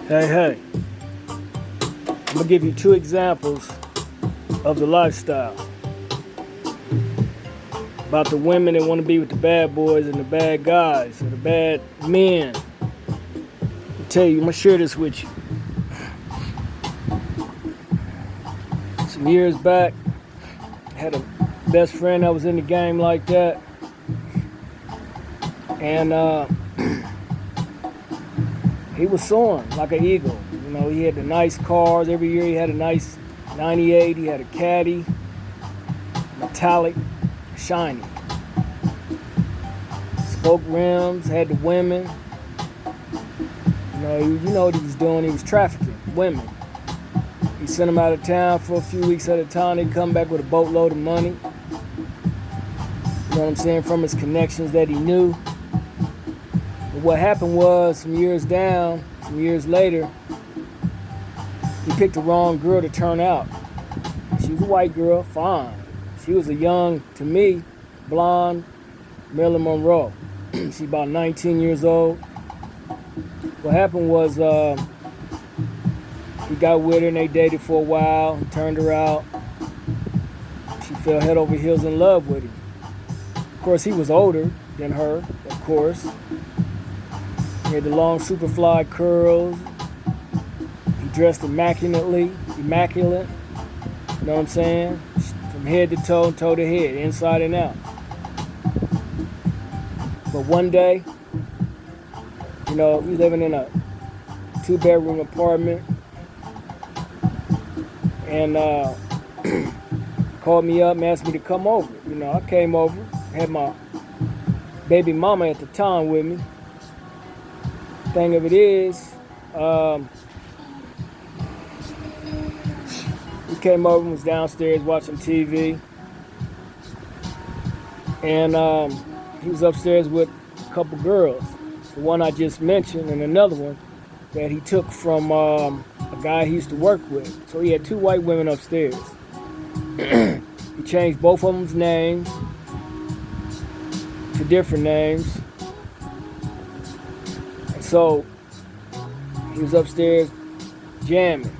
Hey, I'm gonna give you two examples of the lifestyle. About the women that want to be with the bad boys and the bad guys, or the bad men. I'll tell you, I'm gonna share this with you. Some years back, I had a best friend that was in the game like that. And he was soaring like an eagle. You know, he had the nice cars. Every year he had a nice 98. He had a Caddy, metallic, shiny. Spoke rims, had the women. You know what he was doing. He was trafficking women. He sent them out of town for a few weeks at a time. They'd come back with a boatload of money. You know what I'm saying? From his connections that he knew. But what happened was, some years later, he picked the wrong girl to turn out. She was a white girl, fine. She was a young, to me, blonde Marilyn Monroe. She's about 19 years old. What happened was, he got with her and they dated for a while. He turned her out. She fell head over heels in love with him. Of course, he was older than her, of course. He had the long Superfly curls. He dressed immaculate. You know what I'm saying? From head to toe and toe to head, inside and out. But one day, he living in a 2-bedroom apartment, and called me up and asked me to come over. I came over, had my baby mama at the time with me. Thing of it is, he came over and was downstairs watching TV, and he was upstairs with a couple girls. The one I just mentioned and another one that he took from a guy he used to work with. So he had two white women upstairs. He changed both of them's names to different names. And so he was upstairs jamming,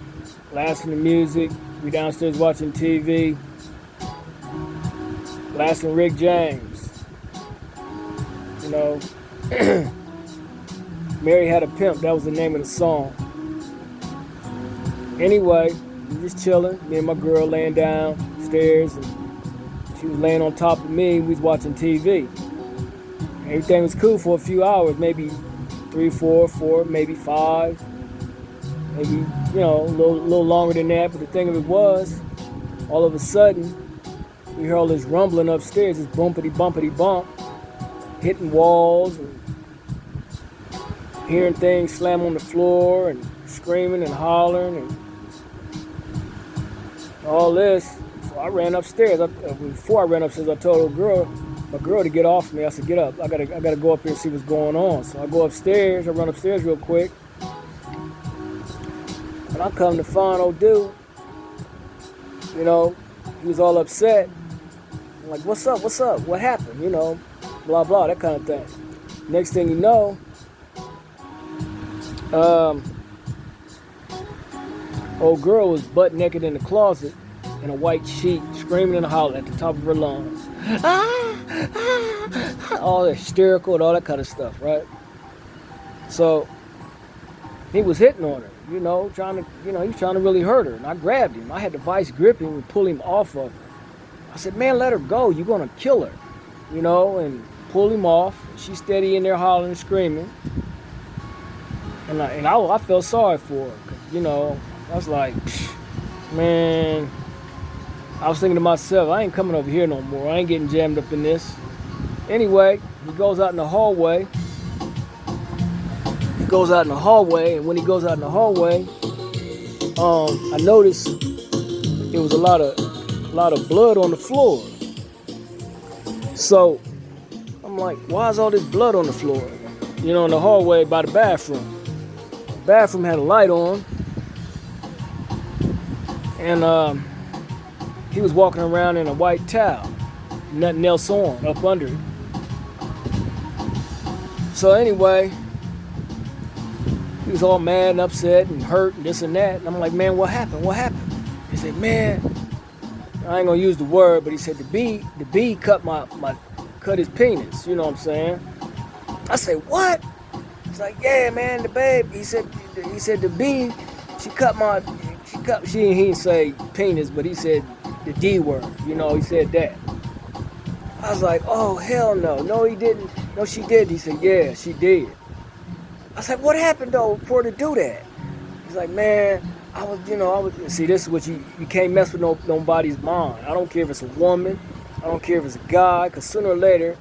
blasting the music. We downstairs watching TV, blasting Rick James. Mary Had a Pimp, that was the name of the song. Anyway, we just chilling, me and my girl laying downstairs, and she was laying on top of me. We was watching TV. Everything was cool for a few hours, maybe 3, 4, maybe 5, maybe, a little longer than that. But the thing of it was, all of a sudden, we heard all this rumbling upstairs, this bumpity bump, hitting walls and hearing things slam on the floor and screaming and hollering and all this. So I ran upstairs. Before I ran upstairs, I told my girl to get off me. I said, "Get up. I gotta go up here and see what's going on." So I go upstairs. I run upstairs real quick, and I come to find old dude. He was all upset. I'm like, "What's up? What's up? What happened?" Blah blah, that kind of thing. Next thing you know, old girl was butt naked in the closet in a white sheet, screaming and hollering at the top of her lungs. All hysterical and all that kind of stuff, right? So he was hitting on her, he was trying to really hurt her. And I grabbed him. I had to vice grip him and pull him off of her. I said, "Man, let her go. You're gonna kill her," and pull him off. She's steady in there hollering and screaming. And I felt sorry for her, 'cause, I was like, man, I was thinking to myself, I ain't coming over here no more. I ain't getting jammed up in this. Anyway, he goes out in the hallway. And when he goes out in the hallway, I noticed there was a lot of blood on the floor. So I'm like, why is all this blood on the floor? In the hallway by the bathroom. The bathroom had a light on. And he was walking around in a white towel. Nothing else on, up under it. So anyway, He was all mad and upset and hurt and this and that. And I'm like, man, what happened? What happened? He said, man, I ain't gonna use the word, but he said the bee cut his penis. You know what I'm saying? I said, what? He's like, yeah, man, the babe. He said the bee, he didn't say penis, but he said the D word. You know, he said that. I was like, oh, hell no. No, he didn't. No, she did. He said, yeah, she did. I was like, what happened, though, for her to do that? He's like, man, see, this is what you can't mess with nobody's mind. I don't care if it's a woman. I don't care if it's a guy, because sooner or later,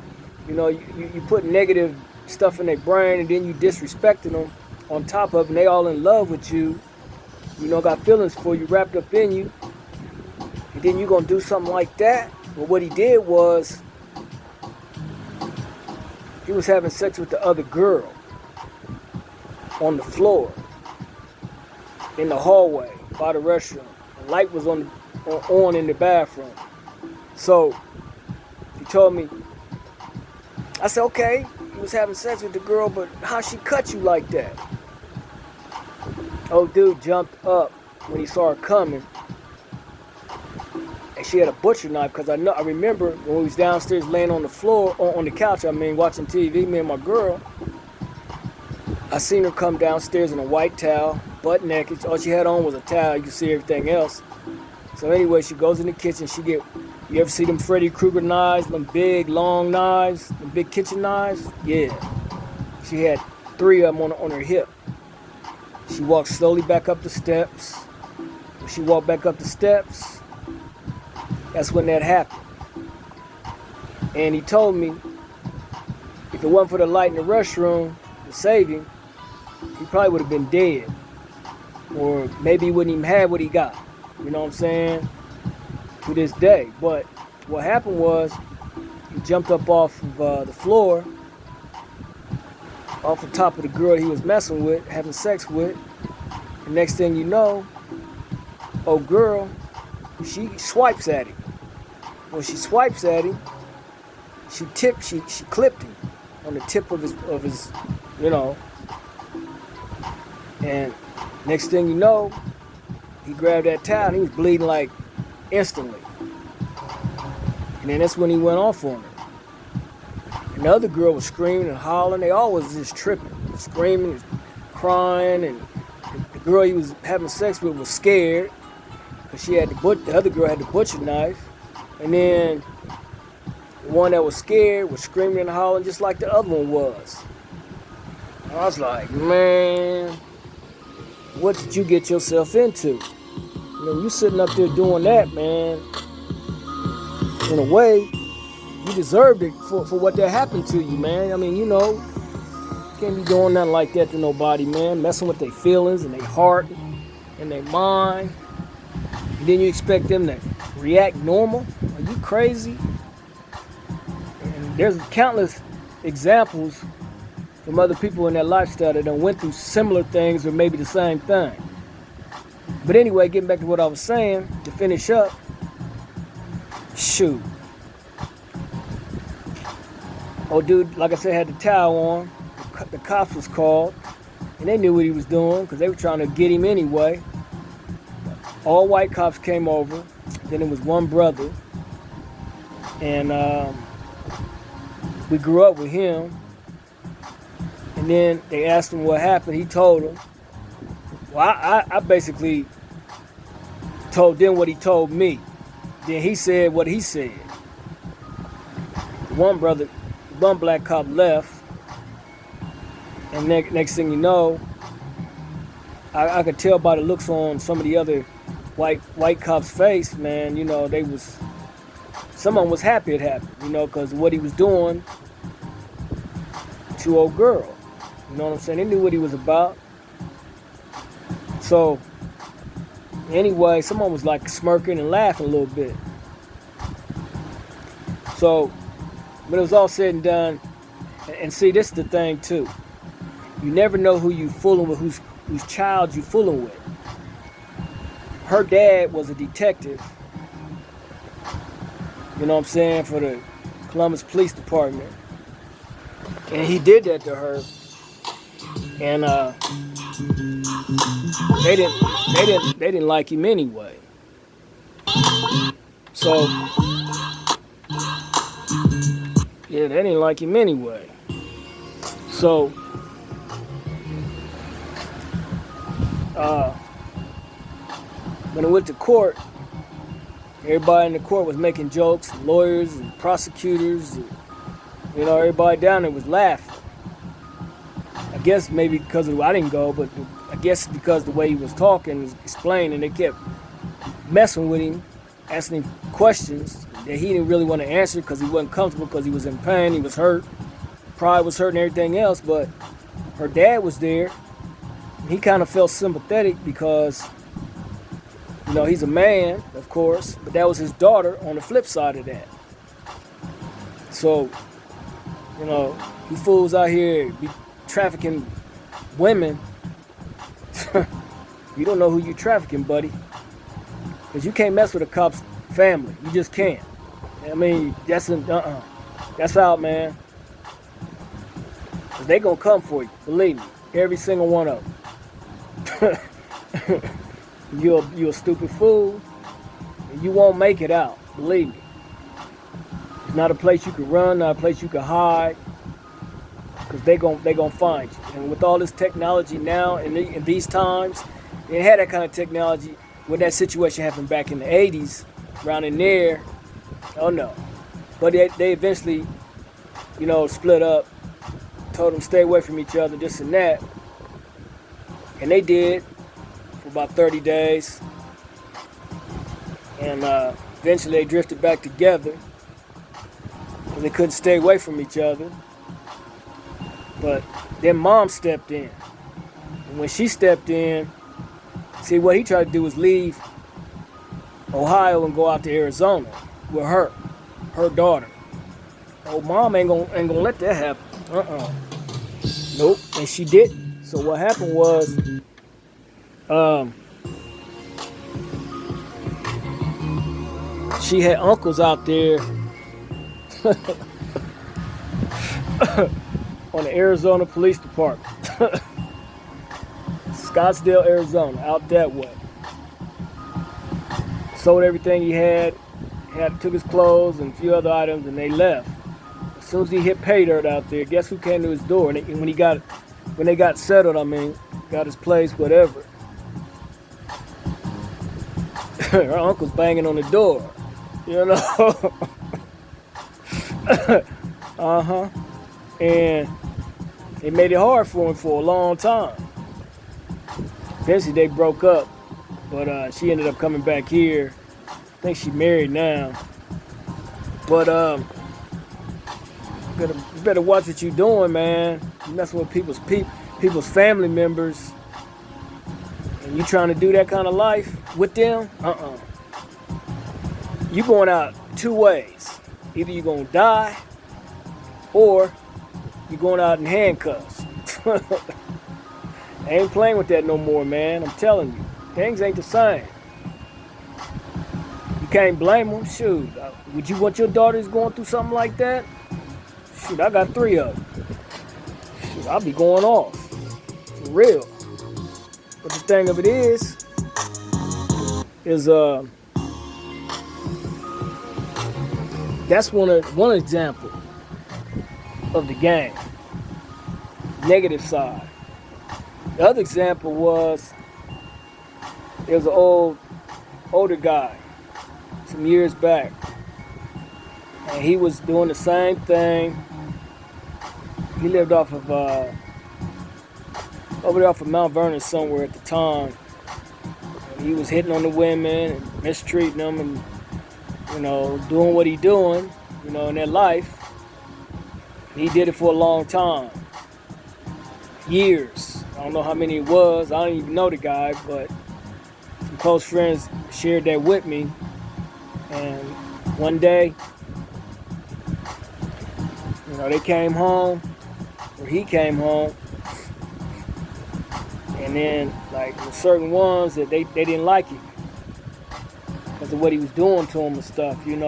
you put negative stuff in their brain, and then you disrespecting them on top of it, and they all in love with you, got feelings for you wrapped up in you, and then you gonna do something like that? But what he did was, he was having sex with the other girl on the floor, in the hallway, by the restroom. The light was on in the bathroom. So, he told me, I said, okay, he was having sex with the girl, but how she cut you like that? Old dude jumped up when he saw her coming, and she had a butcher knife, because I remember when we was downstairs laying on the floor, on the couch, watching TV, me and my girl, I seen her come downstairs in a white towel, butt naked. All she had on was a towel. You could see everything else. So anyway, she goes in the kitchen. You ever see them Freddy Krueger knives, them big, long knives, them big kitchen knives? Yeah. She had 3 of them on her hip. She walked slowly back up the steps. When she walked back up the steps, that's when that happened. And he told me, if it wasn't for the light in the restroom to save him, he probably would have been dead. Or maybe he wouldn't even have what he got. You know what I'm saying? To this day. But what happened was, he jumped up off of the floor, off the top of the girl he was messing with, having sex with. The next thing you know, old girl, she swipes at him. When she swipes at him, she clipped him on the tip of his, and next thing you know, he grabbed that towel and he was bleeding like instantly. And then that's when he went off on her. And the other girl was screaming and hollering. They all was just tripping, screaming, crying, and the girl he was having sex with was scared because the other girl had the butcher knife, and then the one that was scared was screaming and hollering just like the other one was. I was like, man, what did you get yourself into? You sitting up there doing that, man. In a way, you deserved it for what that happened to you, man. Can't be doing nothing like that to nobody, man. Messing with their feelings and their heart and their mind. And then you expect them to react normal? Are you crazy? And there's countless examples from other people in that lifestyle that done went through similar things or maybe the same thing. But anyway, getting back to what I was saying, to finish up, shoot. Old dude, like I said, had the towel on. The cops was called, and they knew what he was doing because they were trying to get him anyway. All white cops came over. Then it was one brother, and we grew up with him. And then they asked him what happened. He told them. Well, I basically told them what he told me. Then he said what he said. One black cop left. And next thing you know, I could tell by the looks on some of the other white cops' face, man, someone was happy it happened, because what he was doing to old girl. You know what I'm saying? They knew what he was about. So, anyway, someone was like smirking and laughing a little bit. So, when it was all said and done, and see, this is the thing too. You never know who you fooling with, whose child you fooling with. Her dad was a detective, you know what I'm saying, for the Columbus Police Department. And he did that to her and they didn't they didn't like him anyway. So yeah, they didn't like him anyway. So uh, when it went to court, everybody in the court was making jokes, lawyers and prosecutors, and, everybody down there was laughing. I guess maybe because I didn't go, but I guess because the way he was talking, explaining, they kept messing with him, asking him questions that he didn't really want to answer because he wasn't comfortable, because he was in pain, he was hurt, pride was hurt and everything else. But her dad was there. And he kind of felt sympathetic because, he's a man, of course, but that was his daughter on the flip side of that. So, you fools out here be trafficking women. You don't know who you're trafficking, buddy. Because you can't mess with a cop's family. You just can't. I mean, that's out, man. Because they going to come for you. Believe me. Every single one of them. You're a stupid fool. And you won't make it out. Believe me. It's not a place you can run, not a place you can hide. Because they gonna find you. And with all this technology now, in these times, they had that kind of technology when that situation happened back in the 80s, around in there. Oh no. But they eventually, split up, told them stay away from each other, this and that. And they did for about 30 days. And eventually they drifted back together because they couldn't stay away from each other. But then mom stepped in. And when she stepped in, see, what he tried to do was leave Ohio and go out to Arizona with her daughter. Oh, mom ain't gonna let that happen. Nope, and she didn't. So what happened was, she had uncles out there on the Arizona Police Department. Scottsdale, Arizona, out that way. Sold everything he had, took his clothes and a few other items, and they left. As soon as he hit pay dirt out there, guess who came to his door? And when they got settled, got his place, whatever. Her uncle's banging on the door, And it made it hard for him for a long time. Eventually they broke up, but she ended up coming back here. I think she's married now. But you better watch what you're doing, man. You messing with people's family members, and you trying to do that kind of life with them. You going out two ways. Either you're gonna die, or you're going out in handcuffs. I ain't playing with that no more, man. I'm telling you. Things ain't the same. You can't blame them. Shoot. Would you want your daughters going through something like that? Shoot, I got 3 of them. Shoot, I'll be going off. For real. But the thing of it is that's one example of the game. Negative side. The other example was, there was an older guy some years back, and he was doing the same thing. He lived off of over there off of Mount Vernon somewhere at the time. And he was hitting on the women and mistreating them, and doing what he doing, in their life. He did it for a long time, years. I don't know how many it was. I don't even know the guy, but some close friends shared that with me. And one day, they came home, or he came home, and then like certain ones that they didn't like him because of what he was doing to them and stuff, And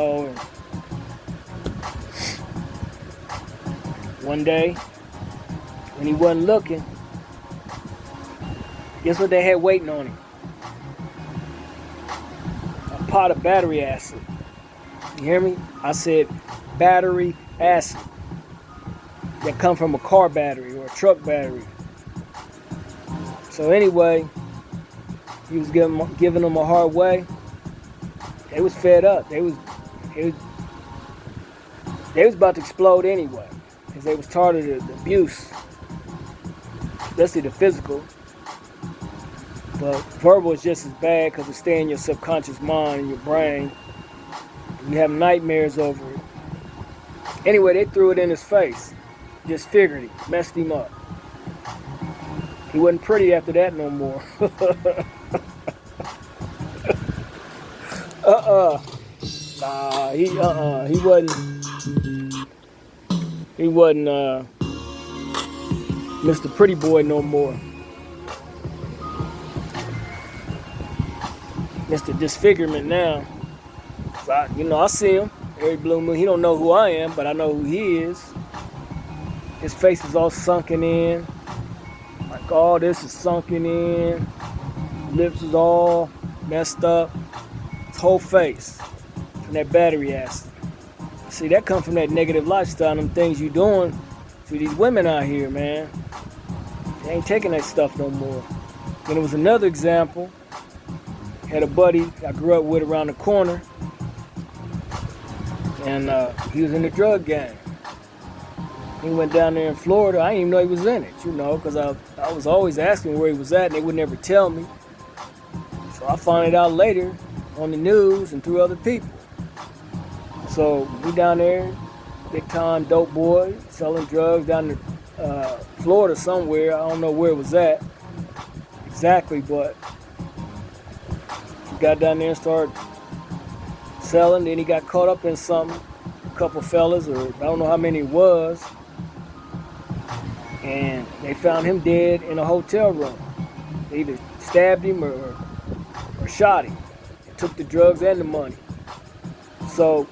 one day, when he wasn't looking, Guess what they had waiting on him? A pot of battery acid. You hear me? I said battery acid that come from a car battery or a truck battery. So anyway, he was giving them a hard way. They was fed up. They was about to explode anyway, because they was tired of the abuse, especially the physical. But verbal is just as bad because it stays in your subconscious mind and your brain. You have nightmares over it. Anyway, they threw it in his face. Disfigured him, messed him up. He wasn't pretty after that no more. Nah, he wasn't Mr. Pretty Boy no more. Mr. Disfigurement now. I see him every blue moon. He don't know who I am, but I know who he is. His face is all sunken in. Like all this is sunken in. Lips is all messed up. His whole face from that battery acid. See, that come from that negative lifestyle and them things you doing to these women out here, man. They ain't taking that stuff no more. Then there was another example. Had a buddy I grew up with around the corner, and he was in the drug gang. He went down there in Florida. I didn't even know he was in it, because I was always asking where he was at, and they would never tell me. So I found it out later on the news and through other people. So we down there, big time dope boy, selling drugs down in Florida somewhere. I don't know where it was at exactly, but got down there and started selling. Then he got caught up in something. A couple fellas, or I don't know how many it was. And they found him dead in a hotel room. They either stabbed him or shot him. They took the drugs and the money. So,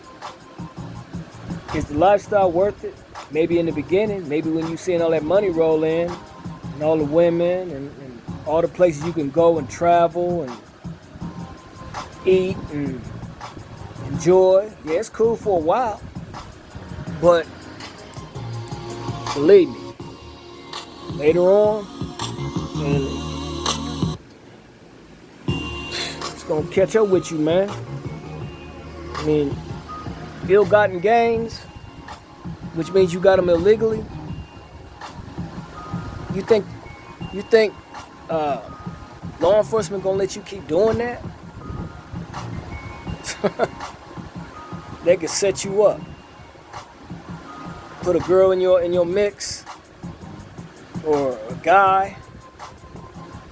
is the lifestyle worth it? Maybe in the beginning. Maybe when you seeing all that money roll in, and all the women, and all the places you can go and travel, and eat and enjoy. Yeah, it's cool for a while, but believe me, later on, and it's gonna catch up with you, man. I mean, ill-gotten gains, which means you got them illegally. You think law enforcement gonna let you keep doing that? They could set you up. Put a girl in your mix, or a guy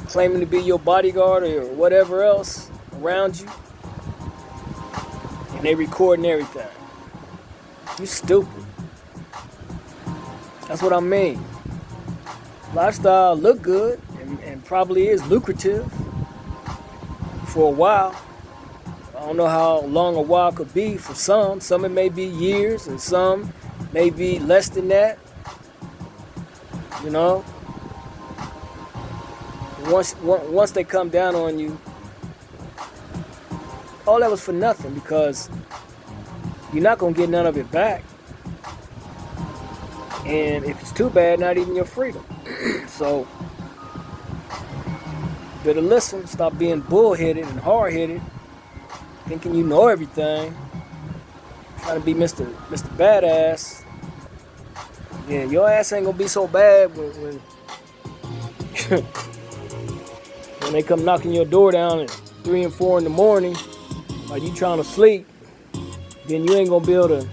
claiming to be your bodyguard or whatever else around you, and they recording everything. You stupid. That's what I mean. Lifestyle look good and probably is lucrative for a while. I don't know how long a while could be for some. Some it may be years, and some may be less than that. Once they come down on you, all that was for nothing, because you're not gonna get none of it back. And if it's too bad, not even your freedom. So better listen. Stop being bullheaded and hard-headed, thinking you know everything, trying to be Mr. Badass. Yeah, your ass ain't gonna be so bad when when they come knocking your door down at 3 and 4 in the morning while you trying to sleep. Then you ain't gonna be able to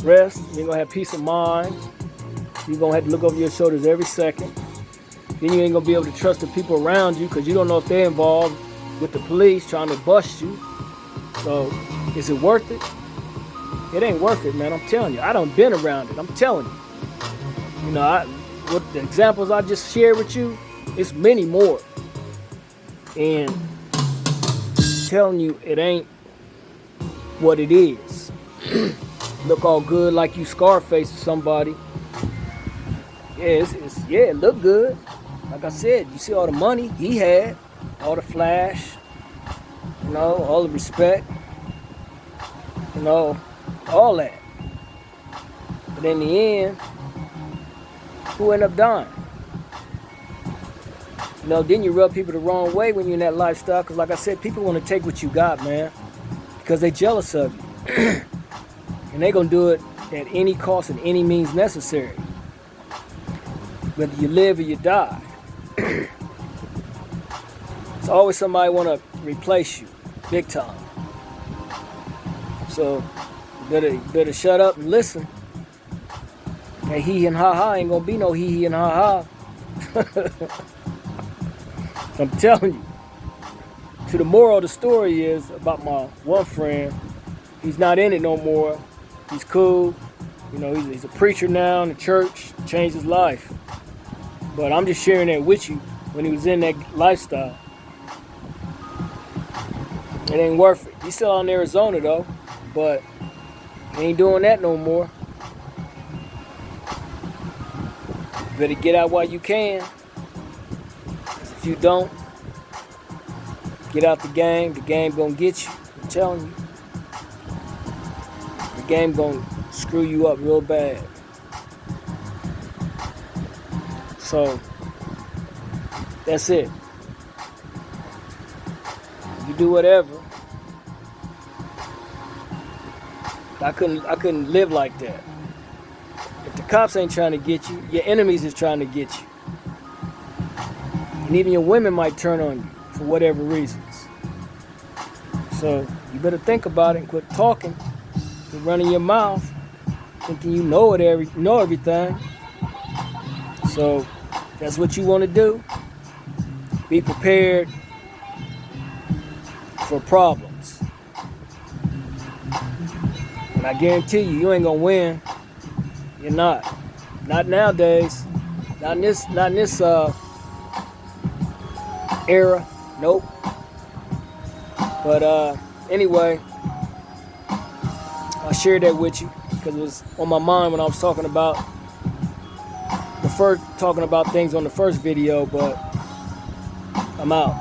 rest. You ain't gonna have peace of mind. You're gonna have to look over your shoulders every second. Then you ain't gonna be able to trust the people around you, because you don't know if they're involved with the police trying to bust you. So, is it worth it? It ain't worth it, man. I'm telling you. I done been around it. I'm telling you. What the examples I just shared with you, it's many more. And I'm telling you, it ain't what it is. Look all good like you Scarface or somebody. Yeah, it look good. Like I said, you see all the money he had, all the flash, all the respect, all that. But in the end, who ended up dying? Then you rub people the wrong way when you're in that lifestyle. Because like I said, people want to take what you got, man. Because they jealous of you. And they going to do it at any cost and any means necessary. Whether you live or you die. There's always somebody want to replace you. Big time. So, you better shut up and listen. That hee and ha-ha ain't going to be no hee and ha-ha. I'm telling you. To the moral of the story is about my one friend. He's not in it no more. He's cool. He's a preacher now in the church. Changed his life. But I'm just sharing that with you when he was in that lifestyle. It ain't worth it. He's still out in Arizona though. But he ain't doing that no more. Better get out while you can. If you don't, get out the game gonna get you. I'm telling you. The game gonna screw you up real bad. So, that's it. You do whatever. I couldn't live like that. If the cops ain't trying to get you, your enemies is trying to get you. And even your women might turn on you for whatever reasons. So you better think about it and quit talking and running your mouth, thinking you know everything. So that's what you want to do. Be prepared for problems. And I guarantee you ain't gonna win. You're not. Not nowadays. Not in this era. Nope. But anyway, I shared that with you because it was on my mind when I was talking about things on the first video, but I'm out.